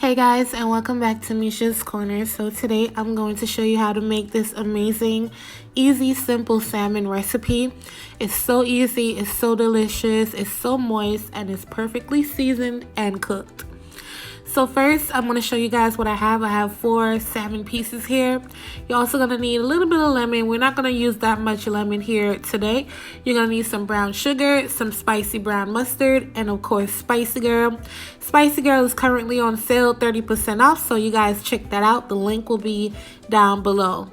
Hey guys, and welcome back to Misha's Corner. So today I'm going to show you how to make this amazing, easy, simple salmon recipe. It's so easy, it's so delicious, it's so moist, and it's perfectly seasoned and cooked. So first, I'm going to show you guys what I have. I have 4 salmon pieces here. You're also going to need a little bit of lemon. We're not going to use that much lemon here today. You're going to need some brown sugar, some spicy brown mustard, and of course, Spicy Girl. Spicy Girl is currently on sale, 30% off, so you guys check that out. The link will be down below.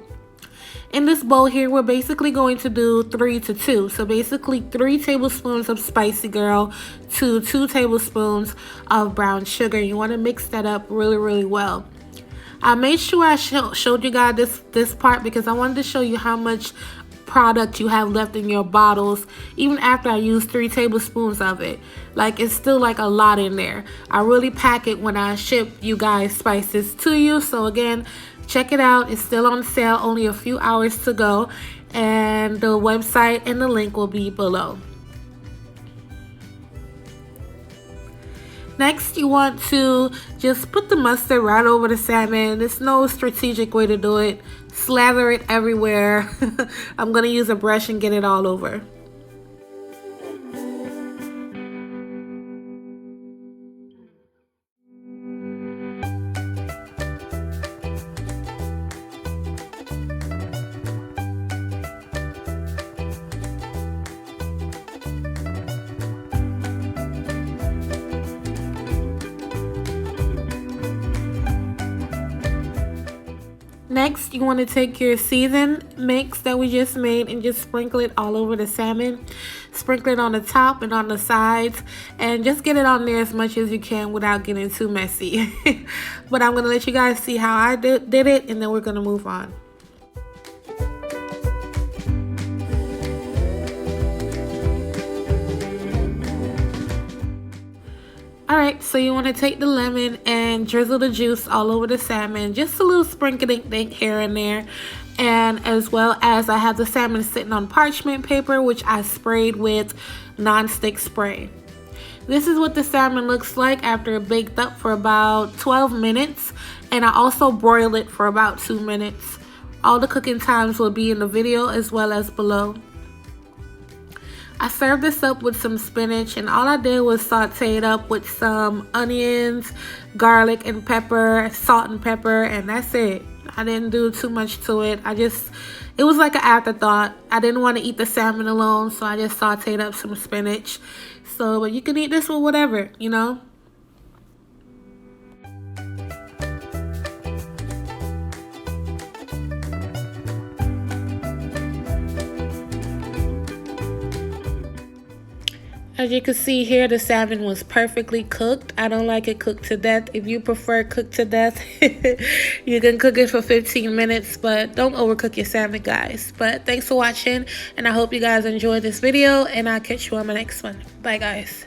In this bowl here, we're basically going to do 3 to 2. So basically 3 tablespoons of Spicy Girl to 2 tablespoons of brown sugar. You want to mix that up really well. I made sure I showed you guys this part because I wanted to show you how much product you have left in your bottles even after I use 3 tablespoons of it. Like, it's still like a lot in there. I really pack it when I ship you guys spices to you. So again, check it out. It's still on sale, only a few hours to go, and the website and the link will be below. Next, you want to just put the mustard right over the salmon. There's no strategic way to do it. Slather it everywhere. I'm going to use a brush and get it all over. Next, you want to take your seasoned mix that we just made and just sprinkle it all over the salmon. Sprinkle it on the top and on the sides, and just get it on there as much as you can without getting too messy. But I'm going to let you guys see how I did it, and then we're going to move on. Alright, so you want to take the lemon and drizzle the juice all over the salmon. Just a little sprinkling here and there. And as well as I have the salmon sitting on parchment paper, which I sprayed with non-stick spray. This is what the salmon looks like after it baked up for about 12 minutes. And I also broiled it for about 2 minutes. All the cooking times will be in the video as well as below. I served this up with some spinach, and all I did was saute it up with some onions, garlic and pepper, salt and pepper, and that's it. I didn't do too much to it. It was like an afterthought. I didn't want to eat the salmon alone, so I just sauteed up some spinach. But you can eat this with whatever, you know. As you can see here, the salmon was perfectly cooked. I don't like it cooked to death. If you prefer cooked to death, you can cook it for 15 minutes, but don't overcook your salmon, guys. But thanks for watching, and I hope you guys enjoyed this video, and I'll catch you on my next one. Bye, guys.